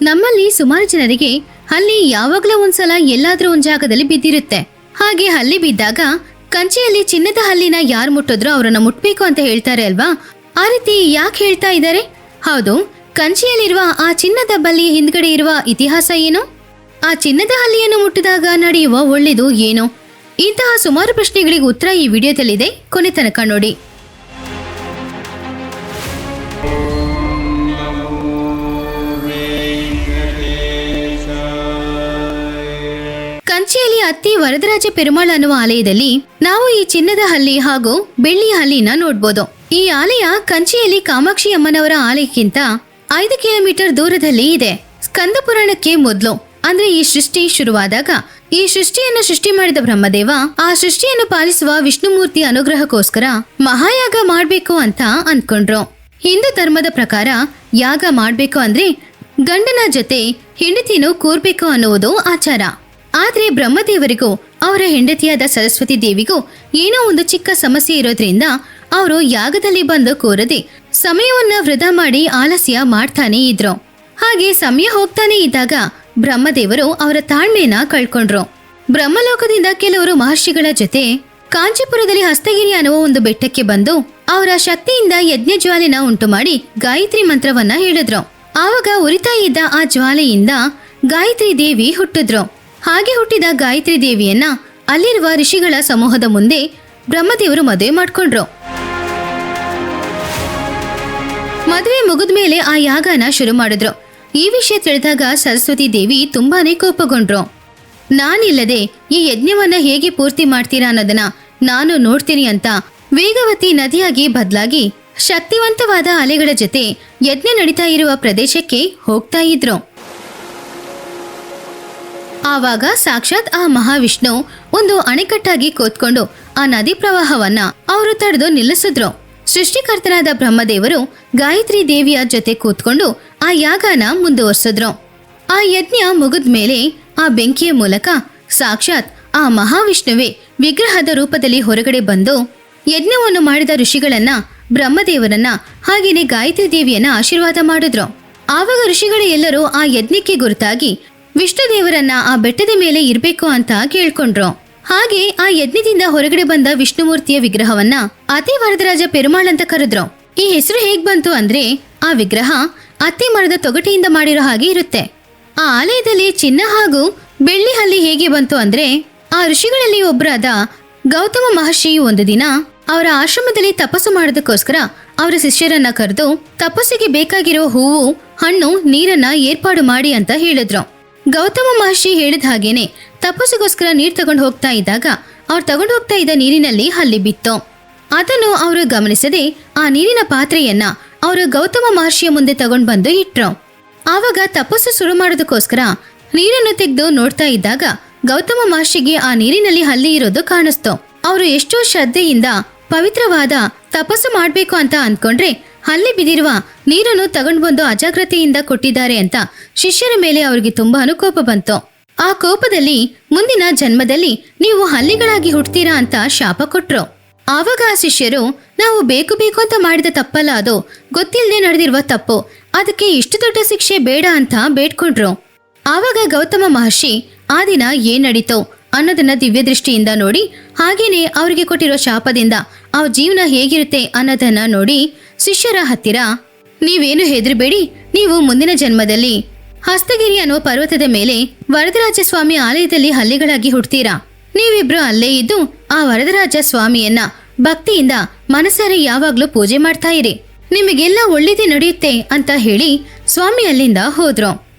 ನಮ್ಮಲ್ಲಿ ಸುಮಾರು ಜನರಿಗೆ ಹಲ್ಲಿ ಯಾವಾಗ್ಲೂ ಒಂದ್ಸಲ ಎಲ್ಲಾದ್ರೂ ಒಂದ್ ಜಾಗದಲ್ಲಿ ಬಿದ್ದಿರುತ್ತೆ. ಹಾಗೆ ಹಲ್ಲಿ ಬಿದ್ದಾಗ ಕಂಚಿಯಲ್ಲಿ ಚಿನ್ನದ ಹಲ್ಲಿನ ಯಾರು ಮುಟ್ಟಿದ್ರೋ ಅವರನ್ನ ಮುಟ್ಬೇಕು ಅಂತ ಹೇಳ್ತಾರೆ ಅಲ್ವಾ? ಆ ರೀತಿ ಯಾಕೆ ಹೇಳ್ತಾ ಇದ್ದಾರೆ? ಹೌದು, ಕಂಚಿಯಲ್ಲಿರುವ ಆ ಚಿನ್ನದ ಬಲ್ಲಿಯ ಹಿಂದ್ಗಡೆ ಇರುವ ಇತಿಹಾಸ ಏನು? ಆ ಚಿನ್ನದ ಹಲ್ಲಿಯನ್ನು ಮುಟ್ಟಿದಾಗ ನಡೆಯುವ ಒಳ್ಳೆಯದು ಏನು? ಇಂತಹ ಸುಮಾರು ಪ್ರಶ್ನೆಗಳಿಗೆ ಉತ್ತರ ಈ ವಿಡಿಯೋದಲ್ಲಿದೆ, ಕೊನೆ ತನಕ ನೋಡಿ. ಕಂಚಿಯಲ್ಲಿ ಅತ್ತಿ ವರದರಾಜ ಪೆರುಮಾಳ್ ಅನ್ನುವ ಆಲಯದಲ್ಲಿ ನಾವು ಈ ಚಿನ್ನದ ಹಲ್ಲಿ ಹಾಗೂ ಬೆಳ್ಳಿಯ ಹಲ್ಲಿನ ನೋಡ್ಬೋದು. ಈ ಆಲಯ ಕಂಚಿಯಲ್ಲಿ ಕಾಮಾಕ್ಷಿ ಅಮ್ಮನವರ ಆಲಯಕ್ಕಿಂತ 5 ಕಿಲೋಮೀಟರ್ ದೂರದಲ್ಲಿ ಇದೆ. ಸ್ಕಂದ ಪುರಾಣಕ್ಕೆ ಮೊದಲು ಅಂದ್ರೆ ಈ ಸೃಷ್ಟಿ ಶುರುವಾದಾಗ ಈ ಸೃಷ್ಟಿಯನ್ನು ಸೃಷ್ಟಿ ಮಾಡಿದ ಬ್ರಹ್ಮದೇವ ಆ ಸೃಷ್ಟಿಯನ್ನು ಪಾಲಿಸುವ ವಿಷ್ಣುಮೂರ್ತಿ ಅನುಗ್ರಹಕ್ಕೋಸ್ಕರ ಮಹಾಯಾಗ ಮಾಡ್ಬೇಕು ಅಂತ ಅಂದ್ಕೊಂಡ್ರು. ಹಿಂದೂ ಧರ್ಮದ ಪ್ರಕಾರ ಯಾಗ ಮಾಡ್ಬೇಕು ಅಂದ್ರೆ ಗಂಡನ ಜೊತೆ ಹೆಂಡತಿನೂ ಕೂರ್ಬೇಕು ಅನ್ನುವುದು ಆಚಾರ. ಆದ್ರೆ ಬ್ರಹ್ಮದೇವರಿಗೂ ಅವರ ಹೆಂಡತಿಯಾದ ಸರಸ್ವತಿ ದೇವಿಗೂ ಏನೋ ಒಂದು ಚಿಕ್ಕ ಸಮಸ್ಯೆ ಇರೋದ್ರಿಂದ ಅವರು ಯಾಗದಲ್ಲಿ ಬಂದು ಕೂರದೆ ಸಮಯವನ್ನ ವೃಧಾ ಮಾಡಿ ಆಲಸ್ಯ ಮಾಡ್ತಾನೆ ಇದ್ರು. ಹಾಗೆ ಸಮಯ ಹೋಗ್ತಾನೆ ಇದ್ದಾಗ ಬ್ರಹ್ಮದೇವರು ಅವರ ತಾಳ್ಮೆನ ಕಳ್ಕೊಂಡ್ರು. ಬ್ರಹ್ಮಲೋಕದಿಂದ ಕೆಲವರು ಮಹರ್ಷಿಗಳ ಜೊತೆ ಕಾಂಚೀಪುರದಲ್ಲಿ ಹಸ್ತಗಿರಿ ಅನ್ನುವ ಒಂದು ಬೆಟ್ಟಕ್ಕೆ ಬಂದು ಅವರ ಶಕ್ತಿಯಿಂದ ಯಜ್ಞ ಜ್ವಾಲೆನ ಉಂಟು ಮಾಡಿ ಗಾಯತ್ರಿ ಮಂತ್ರವನ್ನ ಹೇಳಿದ್ರು. ಆವಾಗ ಉರಿತಾ ಇದ್ದ ಆ ಜ್ವಾಲೆಯಿಂದ ಗಾಯತ್ರಿ ದೇವಿ ಹುಟ್ಟಿದ್ರು. ಹಾಗೆ ಹುಟ್ಟಿದ ಗಾಯತ್ರಿ ದೇವಿಯನ್ನ ಅಲ್ಲಿರುವ ಋಷಿಗಳ ಸಮೂಹದ ಮುಂದೆ ಬ್ರಹ್ಮದೇವರು ಮದುವೆ ಮಾಡ್ಕೊಂಡ್ರು. ಮದುವೆ ಮುಗಿದ ಮೇಲೆ ಆ ಯಾಗನ ಶುರು ಮಾಡಿದ್ರು. ಈ ವಿಷಯ ತಿಳಿದಾಗ ಸರಸ್ವತಿ ದೇವಿ ತುಂಬಾನೇ ಕೋಪಗೊಂಡ್ರು. ನಾನಿಲ್ಲದೆ ಈ ಯಜ್ಞವನ್ನ ಹೇಗೆ ಪೂರ್ತಿ ಮಾಡ್ತೀರಾ ಅನ್ನೋದನ್ನ ನಾನು ನೋಡ್ತೀನಿ ಅಂತ ವೇಗವತಿ ನದಿಯಾಗಿ ಬದಲಾಗಿ ಶಕ್ತಿವಂತವಾದ ಅಲೆಗಳ ಜೊತೆ ಯಜ್ಞ ನಡೀತಾ ಇರುವ ಪ್ರದೇಶಕ್ಕೆ ಹೋಗ್ತಾ ಇದ್ರು. ಆವಾಗ ಸಾಕ್ಷಾತ್ ಆ ಮಹಾವಿಷ್ಣು ಒಂದು ಅಣೆಕಟ್ಟಾಗಿ ಕೂತ್ಕೊಂಡು ಆ ನದಿ ಪ್ರವಾಹವನ್ನ ಅವರು ತಡೆದು ನಿಲ್ಲಿಸಿದ್ರು. ಸೃಷ್ಟಿಕರ್ತನಾದ ಬ್ರಹ್ಮದೇವರು ಗಾಯತ್ರಿ ದೇವಿಯ ಜೊತೆ ಕೂತ್ಕೊಂಡು ಆ ಯಾಗನ ಮುಂದುವರ್ಸಿದ್ರು. ಆ ಯಜ್ಞ ಮುಗಿದ ಮೇಲೆ ಆ ಬೆಂಕಿಯ ಮೂಲಕ ಸಾಕ್ಷಾತ್ ಆ ಮಹಾವಿಷ್ಣುವೇ ವಿಗ್ರಹದ ರೂಪದಲ್ಲಿ ಹೊರಗಡೆ ಬಂದು ಯಜ್ಞವನ್ನು ಮಾಡಿದ ಋಷಿಗಳನ್ನ, ಬ್ರಹ್ಮದೇವರನ್ನ ಹಾಗೇನೆ ಗಾಯತ್ರಿ ದೇವಿಯನ್ನ ಆಶೀರ್ವಾದ ಮಾಡಿದ್ರು. ಆವಾಗ ಋಷಿಗಳು ಎಲ್ಲರೂ ಆ ಯಜ್ಞಕ್ಕೆ ಗುರುತಾಗಿ ವಿಷ್ಣು ದೇವರನ್ನ ಆ ಬೆಟ್ಟದ ಮೇಲೆ ಇರ್ಬೇಕು ಅಂತ ಕೇಳ್ಕೊಂಡ್ರು. ಹಾಗೆ ಆ ಯಜ್ಞದಿಂದ ಹೊರಗಡೆ ಬಂದ ವಿಷ್ಣುಮೂರ್ತಿಯ ವಿಗ್ರಹವನ್ನ ಅತಿ ವರದರಾಜ ಪೆರುಮಾಳ್ ಅಂತ ಕರೆದ್ರು. ಈ ಹೆಸರು ಹೇಗ್ ಬಂತು ಅಂದ್ರೆ ಆ ವಿಗ್ರಹ ಅತ್ತಿ ಮರದ ತೊಗಟೆಯಿಂದ ಮಾಡಿರೋ ಹಾಗೆ ಇರುತ್ತೆ. ಆ ಆಲಯದಲ್ಲಿ ಚಿನ್ನ ಹಾಗೂ ಬೆಳ್ಳಿ ಹಲ್ಲಿ ಹೇಗೆ ಬಂತು ಅಂದ್ರೆ ಆ ಋಷಿಗಳಲ್ಲಿ ಒಬ್ಬರಾದ ಗೌತಮ ಮಹರ್ಷಿ ಒಂದು ದಿನ ಅವರ ಆಶ್ರಮದಲ್ಲಿ ತಪಸ್ಸು ಮಾಡೋದಕ್ಕೋಸ್ಕರ ಅವರ ಶಿಷ್ಯರನ್ನ ಕರೆದು ತಪಸ್ಸಿಗೆ ಬೇಕಾಗಿರೋ ಹೂವು, ಹಣ್ಣು, ನೀರನ್ನ ಏರ್ಪಾಡು ಮಾಡಿ ಅಂತ ಹೇಳಿದ್ರು. ಗೌತಮ ಮಹರ್ಷಿ ಹೇಳಿದ ಹಾಗೇನೆ ತಪಸ್ಸಿಗೋಸ್ಕರ ನೀರು ತಗೊಂಡು ಹೋಗ್ತಾ ಇದ್ದಾಗ ಅವ್ರು ತಗೊಂಡು ಹೋಗ್ತಾ ಇದ್ದ ನೀರಿನಲ್ಲಿ ಹಲ್ಲಿ ಬಿತ್ತು. ಅದನ್ನು ಅವರು ಗಮನಿಸದೆ ಆ ನೀರಿನ ಪಾತ್ರೆಯನ್ನ ಅವರು ಗೌತಮ ಮಹರ್ಷಿಯ ಮುಂದೆ ತಗೊಂಡು ಬಂದು ಇಟ್ರು. ಆವಾಗ ತಪಸ್ಸು ಶುರು ಮಾಡೋದಕ್ಕೋಸ್ಕರ ನೀರನ್ನು ತೆಗೆದು ನೋಡ್ತಾ ಇದ್ದಾಗ ಗೌತಮ ಮಹರ್ಷಿಗೆ ಆ ನೀರಿನಲ್ಲಿ ಹಲ್ಲಿ ಇರೋದು ಕಾಣಿಸ್ತು. ಅವರು ಎಷ್ಟೋ ಶ್ರದ್ಧೆಯಿಂದ ಪವಿತ್ರವಾದ ತಪಸ್ಸು ಮಾಡ್ಬೇಕು ಅಂತ ಅಂದ್ಕೊಂಡ್ರೆ ಹಲ್ಲಿ ಬಿದ್ದಿರುವ ನೀರನ್ನು ತಗೊಂಡು ಬಂದು ಅಜಾಗ್ರತೆಯಿಂದ ಕೊಟ್ಟಿದ್ದಾರೆ ಅಂತ ಶಿಷ್ಯರ ಮೇಲೆ ಅವರಿಗೆ ತುಂಬಾ ಕೋಪ ಬಂತು. ಆ ಕೋಪದಲ್ಲಿ ಮುಂದಿನ ಜನ್ಮದಲ್ಲಿ ನೀವು ಹಲ್ಲಿಗಳಾಗಿ ಹುಡ್ತೀರಾ ಅಂತ ಶಾಪ ಕೊಟ್ರು. ಆವಾಗ ಆ ಶಿಷ್ಯರು, ನಾವು ಬೇಕು ಬೇಕು ಅಂತ ಮಾಡಿದ ತಪ್ಪಲ್ಲ, ಅದು ಗೊತ್ತಿಲ್ಲದೆ ನಡೆದಿರುವ ತಪ್ಪು, ಅದಕ್ಕೆ ಇಷ್ಟು ದೊಡ್ಡ ಶಿಕ್ಷೆ ಬೇಡ ಅಂತ ಬೇಡ್ಕೊಂಡ್ರು. ಆವಾಗ ಗೌತಮ ಮಹರ್ಷಿ ಆ ದಿನ ಏನ್ ನಡೀತೋ ಅನ್ನೋದನ್ನ ದಿವ್ಯ ದೃಷ್ಟಿಯಿಂದ ನೋಡಿ, ಹಾಗೇನೆ ಅವರಿಗೆ ಕೊಟ್ಟಿರೋ ಶಾಪದಿಂದ ಅವ್ರ ಜೀವನ ಹೇಗಿರುತ್ತೆ ಅನ್ನೋದನ್ನ ನೋಡಿ ಶಿಷ್ಯರ ಹತ್ತಿರ, ನೀವೇನು ಹೆದರಬೇಡಿ, ನೀವು ಮುಂದಿನ ಜನ್ಮದಲ್ಲಿ ಹಸ್ತಗಿರಿ ಅನ್ನೋ ಪರ್ವತದ ಮೇಲೆ ವರದರಾಜ ಸ್ವಾಮಿ ಆಲಯದಲ್ಲಿ ಹಲ್ಲಿಗಳಾಗಿ ಹುಡ್ತೀರಾ. ನೀವಿಬ್ರು ಅಲ್ಲೇ ಇದ್ದು ಆ ವರದರಾಜ ಸ್ವಾಮಿಯನ್ನ ಭಕ್ತಿಯಿಂದ ಮನಸಾರೆ ಯಾವಾಗ್ಲೂ ಪೂಜೆ ಮಾಡ್ತಾ ಇರಿ, ನಿಮಗೆಲ್ಲ ಒಳ್ಳೇದೇ ನಡೆಯುತ್ತೆ ಅಂತ ಹೇಳಿ ಸ್ವಾಮಿ ಅಲ್ಲಿಂದ ಹೋದ್ರು.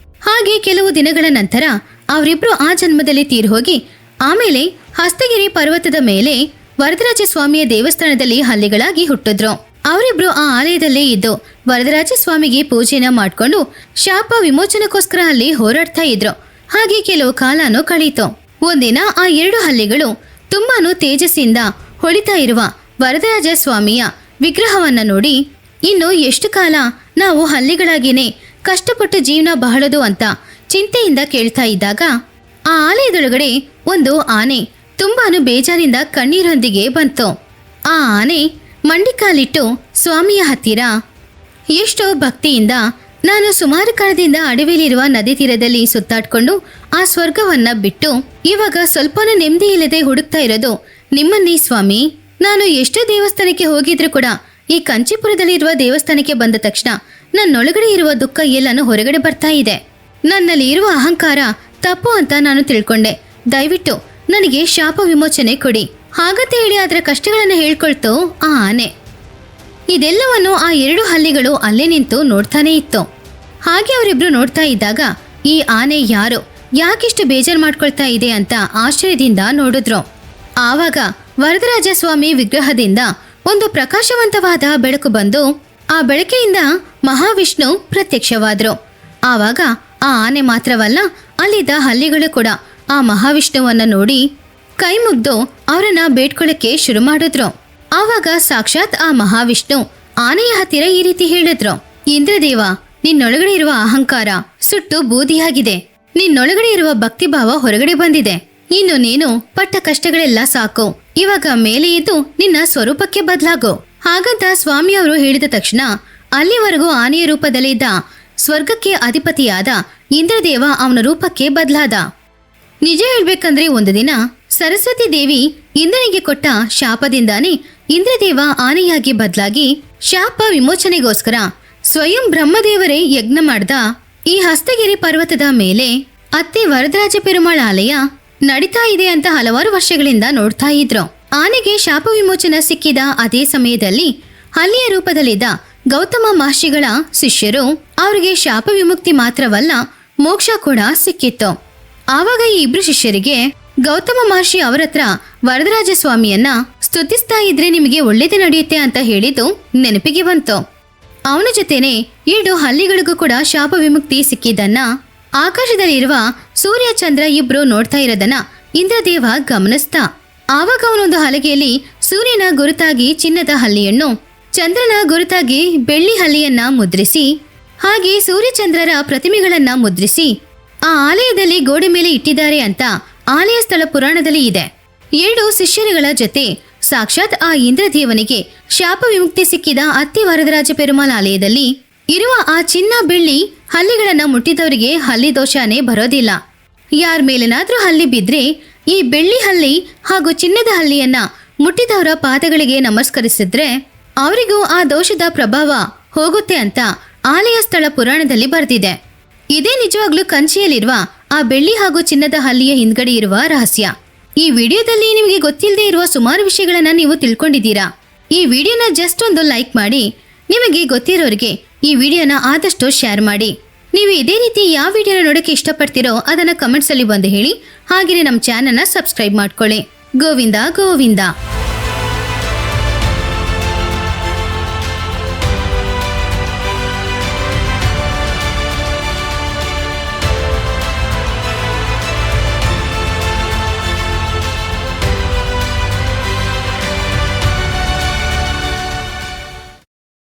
ಹಾಗೆ ಕೆಲವು ದಿನಗಳ ನಂತರ ಅವರಿಬ್ರು ಆ ಜನ್ಮದಲ್ಲಿ ತೀರ್ ಹೋಗಿ ಆಮೇಲೆ ಹಸ್ತಗಿರಿ ಪರ್ವತದ ಮೇಲೆ ವರದರಾಜ ಸ್ವಾಮಿಯ ದೇವಸ್ಥಾನದಲ್ಲಿ ಹಲ್ಲಿಗಳಾಗಿ ಹುಟ್ಟಿದ್ರು. ಅವರಿಬ್ರು ಆ ಆಲಯದಲ್ಲೇ ಇದ್ದು ವರದರಾಜ ಸ್ವಾಮಿಗೆ ಪೂಜೆನ ಮಾಡ್ಕೊಂಡು ಶಾಪ ವಿಮೋಚನಕ್ಕೋಸ್ಕರ ಅಲ್ಲಿ ಹೋರಾಡ್ತಾ ಇದ್ರು. ಹಾಗೆ ಕೆಲವು ಕಾಲನೂ ಕಳೀತು. ಒಂದಿನ ಆ 2 ಹಲ್ಲಿಗಳು ತುಂಬಾನು ತೇಜಸ್ಸಿಂದ ಹೊಳಿತಾ ಇರುವ ವರದರಾಜ ಸ್ವಾಮಿಯ ವಿಗ್ರಹವನ್ನ ನೋಡಿ, ಇನ್ನು ಎಷ್ಟು ಕಾಲ ನಾವು ಹಲ್ಲಿಗಳಾಗಿನೇ ಕಷ್ಟಪಟ್ಟು ಜೀವನ ಬಹಳದು ಅಂತ ಚಿಂತೆಯಿಂದ ಕೇಳ್ತಾ ಇದ್ದಾಗ ಆ ಆಲಯದೊಳಗಡೆ ಒಂದು ಆನೆ ತುಂಬಾನು ಬೇಜಾರಿಂದ ಕಣ್ಣೀರೊಂದಿಗೆ ಬಂತು. ಆ ಆನೆ ಮಂಡಿಕಾಲಿಟ್ಟು ಸ್ವಾಮಿಯ ಹತ್ತಿರ ಎಷ್ಟೋ ಭಕ್ತಿಯಿಂದ ನಾನು ಸುಮಾರು ಕಾಲದಿಂದ ಅಡವಿಲಿರುವ ನದಿ ತೀರದಲ್ಲಿ ಸುತ್ತಾಡ್ಕೊಂಡು ಆ ಸ್ವರ್ಗವನ್ನ ಬಿಟ್ಟು ಇವಾಗ ಸ್ವಲ್ಪನೂ ನೆಮ್ಮದಿ ಇಲ್ಲದೆ ಹುಡುಕ್ತಾ ಇರೋದು ನಿಮ್ಮನ್ನೇ ಸ್ವಾಮಿ. ನಾನು ಎಷ್ಟೋ ದೇವಸ್ಥಾನಕ್ಕೆ ಹೋಗಿದ್ರು ಕೂಡ ಈ ಕಂಚಿಪುರದಲ್ಲಿರುವ ದೇವಸ್ಥಾನಕ್ಕೆ ಬಂದ ತಕ್ಷಣ ನನ್ನೊಳಗಡೆ ಇರುವ ದುಃಖ ಎಲ್ಲಾನು ಹೊರಗಡೆ ಬರ್ತಾ ಇದೆ. ನನ್ನಲ್ಲಿ ಇರುವ ಅಹಂಕಾರ ತಪ್ಪು ಅಂತ ನಾನು ತಿಳ್ಕೊಂಡೆ. ದಯವಿಟ್ಟು ನನಗೆ ಶಾಪ ವಿಮೋಚನೆ ಕೊಡಿ ಹಾಗಂತ ಹೇಳಿ ಅದರ ಕಷ್ಟಗಳನ್ನ ಹೇಳ್ಕೊಳ್ತು ಆ ಆನೆ. ಇದೆಲ್ಲವನ್ನು ಆ 2 ಹಲ್ಲಿಗಳು ಅಲ್ಲೇ ನಿಂತು ನೋಡ್ತಾನೆ ಇತ್ತು. ಹಾಗೆ ಅವರಿಬ್ರು ನೋಡ್ತಾ ಇದ್ದಾಗ ಈ ಆನೆ ಯಾರು, ಯಾಕಿಷ್ಟು ಬೇಜಾರು ಮಾಡ್ಕೊಳ್ತಾ ಇದೆ ಅಂತ ಆಶ್ಚರ್ಯದಿಂದ ನೋಡಿದ್ರು. ಆವಾಗ ವರದರಾಜ ಸ್ವಾಮಿ ವಿಗ್ರಹದಿಂದ ಒಂದು ಪ್ರಕಾಶವಂತವಾದ ಬೆಳಕು ಬಂದು ಆ ಬೆಳಕೆಯಿಂದ ಮಹಾವಿಷ್ಣು ಪ್ರತ್ಯಕ್ಷವಾದ್ರು. ಆವಾಗ ಆ ಆನೆ ಮಾತ್ರವಲ್ಲ, ಅಲ್ಲಿದ್ದ ಹಲ್ಲಿಗಳು ಕೂಡ ಆ ಮಹಾವಿಷ್ಣುವನ್ನ ನೋಡಿ ಕೈ ಮುಗ್ದು ಅವರನ್ನ ಬೇಡ್ಕೊಳ್ಳಕ್ಕೆ ಶುರು ಮಾಡಿದ್ರು. ಆವಾಗ ಸಾಕ್ಷಾತ್ ಆ ಮಹಾವಿಷ್ಣು ಆನೆಯ ಹತ್ತಿರ ಈ ರೀತಿ ಹೇಳಿದ್ರು, ಇಂದ್ರದೇವ, ನಿನ್ನೊಳಗಡೆ ಇರುವ ಅಹಂಕಾರ ಸುಟ್ಟು ಬೂದಿಯಾಗಿದೆ. ನಿನ್ನೊಳಗಡೆ ಇರುವ ಭಕ್ತಿಭಾವ ಹೊರಗಡೆ ಬಂದಿದೆ. ಇನ್ನು ನೀನು ಪಟ್ಟ ಕಷ್ಟಗಳೆಲ್ಲ ಸಾಕು. ಇವಾಗ ಮೇಲೆ ಎದ್ದು ನಿನ್ನ ಸ್ವರೂಪಕ್ಕೆ ಬದಲಾಗೋ ಹಾಗಂತ ಸ್ವಾಮಿಯವರು ಹೇಳಿದ ತಕ್ಷಣ ಅಲ್ಲಿವರೆಗೂ ಆನೆಯ ರೂಪದಲ್ಲಿದ್ದ ಸ್ವರ್ಗಕ್ಕೆ ಅಧಿಪತಿಯಾದ ಇಂದ್ರದೇವ ಅವನ ರೂಪಕ್ಕೆ ಬದಲಾದ. ನಿಜ ಹೇಳ್ಬೇಕಂದ್ರೆ ಒಂದು ದಿನ ಸರಸ್ವತಿ ದೇವಿ ಇಂದ್ರನಿಗೆ ಕೊಟ್ಟ ಶಾಪದಿಂದಾನೇ ಇಂದ್ರದೇವ ಆನೆಯಾಗಿ ಬದಲಾಗಿ ಶಾಪ ವಿಮೋಚನೆಗೋಸ್ಕರ ಸ್ವಯಂ ಬ್ರಹ್ಮದೇವರೇ ಯಜ್ಞ ಮಾಡ್ದ ಈ ಹಸ್ತಗಿರಿ ಪರ್ವತದ ಮೇಲೆ ಅತ್ತೆ ವರದರಾಜ ಪೆರುಮಾಳ ಆಲಯ ನಡೀತಾ ಇದೆ ಅಂತ ಹಲವಾರು ವರ್ಷಗಳಿಂದ ನೋಡ್ತಾ ಇದ್ರು. ಆನೆಗೆ ಶಾಪ ವಿಮೋಚನ ಸಿಕ್ಕಿದ ಅದೇ ಸಮಯದಲ್ಲಿ ಹಲ್ಲಿಯ ರೂಪದಲ್ಲಿದ್ದ ಗೌತಮ ಮಹರ್ಷಿಗಳ ಶಿಷ್ಯರು ಅವರಿಗೆ ಶಾಪ ವಿಮುಕ್ತಿ ಮಾತ್ರವಲ್ಲ ಮೋಕ್ಷ ಕೂಡ ಸಿಕ್ಕಿತ್ತು. ಆವಾಗ ಈ 2 ಶಿಷ್ಯರಿಗೆ ಗೌತಮ ಮಹರ್ಷಿ ಅವರತ್ರ ವರದರಾಜ ಸ್ವಾಮಿಯನ್ನ ಸ್ತುತಿಸ್ತಾ ಇದ್ರೆ ನಿಮಗೆ ಒಳ್ಳೇದೇ ನಡೆಯುತ್ತೆ ಅಂತ ಹೇಳಿದ್ದು ನೆನಪಿಗೆ ಬಂತು. ಅವನ ಜೊತೆನೆ 2 ಹಲ್ಲಿಗಳಿಗೂ ಕೂಡ ಶಾಪ ವಿಮುಕ್ತಿ ಸಿಕ್ಕಿದ್ದನ್ನ ಆಕಾಶದಲ್ಲಿರುವ ಸೂರ್ಯ ಚಂದ್ರ ಇಬ್ರು ನೋಡ್ತಾ ಇರೋದನ್ನ ಇಂದ್ರದೇವ ಗಮನಿಸ್ತಾ ಆವಾಗ ಅವನೊಂದು ಹಲಗೆಯಲ್ಲಿ ಸೂರ್ಯನ ಗುರುತಾಗಿ ಚಿನ್ನದ ಹಲ್ಲಿಯನ್ನು, ಚಂದ್ರನ ಗುರುತಾಗಿ ಬೆಳ್ಳಿ ಹಲ್ಲಿಯನ್ನ ಮುದ್ರಿಸಿ ಹಾಗೆ ಸೂರ್ಯಚಂದ್ರರ ಪ್ರತಿಮೆಗಳನ್ನ ಮುದ್ರಿಸಿ ಆ ಆಲಯದಲ್ಲಿ ಗೋಡೆ ಮೇಲೆ ಇಟ್ಟಿದ್ದಾರೆ ಅಂತ ಆಲಯ ಸ್ಥಳ ಪುರಾಣದಲ್ಲಿ ಇದೆ. 2 ಶಿಷ್ಯರುಗಳ ಜೊತೆ ಸಾಕ್ಷಾತ್ ಆ ಇಂದ್ರದೇವನಿಗೆ ಶಾಪ ವಿಮುಕ್ತಿ ಸಿಕ್ಕಿದ ಅತ್ತಿ ವರದರಾಜ ಪೆರುಮಾಳ ಆಲಯದಲ್ಲಿ ಇರುವ ಆ ಚಿನ್ನ ಬೆಳ್ಳಿ ಹಲ್ಲಿಗಳನ್ನ ಮುಟ್ಟಿದವರಿಗೆ ಹಲ್ಲಿ ದೋಷನೇ ಬರೋದಿಲ್ಲ. ಯಾರ ಮೇಲೇನಾದ್ರೂ ಹಲ್ಲಿ ಬಿದ್ರೆ ಈ ಬೆಳ್ಳಿ ಹಲ್ಲಿ ಹಾಗೂ ಚಿನ್ನದ ಹಲ್ಲಿಯನ್ನ ಮುಟ್ಟಿದವರ ಪಾದಗಳಿಗೆ ನಮಸ್ಕರಿಸಿದ್ರೆ ಅವರಿಗೂ ಆ ದೋಷದ ಪ್ರಭಾವ ಹೋಗುತ್ತೆ ಅಂತ ಆಲಯ ಸ್ಥಳ ಪುರಾಣದಲ್ಲಿ ಬರೆದಿದೆ. ಇದೇ ನಿಜವಾಗ್ಲೂ ಕಂಚಿಯಲ್ಲಿರುವ ಆ ಬೆಳ್ಳಿ ಹಾಗೂ ಚಿನ್ನದ ಹಲ್ಲಿಯ ಹಿಂದ್ಗಡೆ ಇರುವ ರಹಸ್ಯ. ಈ ವಿಡಿಯೋದಲ್ಲಿ ನಿಮಗೆ ಗೊತ್ತಿಲ್ಲದೆ ಇರುವ ಸುಮಾರು ವಿಷಯಗಳನ್ನ ನೀವು ತಿಳ್ಕೊಂಡಿದ್ದೀರಾ. ಈ ವಿಡಿಯೋನ ಜಸ್ಟ್ ಒಂದು ಲೈಕ್ ಮಾಡಿ, ನಿಮಗೆ ಗೊತ್ತಿರೋರಿಗೆ ಈ ವಿಡಿಯೋನ ಆದಷ್ಟು ಶೇರ್ ಮಾಡಿ. ನೀವು ಇದೇ ರೀತಿ ಯಾವ ವಿಡಿಯೋನ ನೋಡಕ್ಕೆ ಇಷ್ಟಪಡ್ತೀರೋ ಅದನ್ನ ಕಮೆಂಟ್ಸ್ ಅಲ್ಲಿ ಬಂದು ಹೇಳಿ. ಹಾಗೆಯೇ ನಮ್ಮ ಚಾನೆಲ್ನ ಸಬ್ಸ್ಕ್ರೈಬ್ ಮಾಡ್ಕೊಳ್ಳಿ. ಗೋವಿಂದ ಗೋವಿಂದ.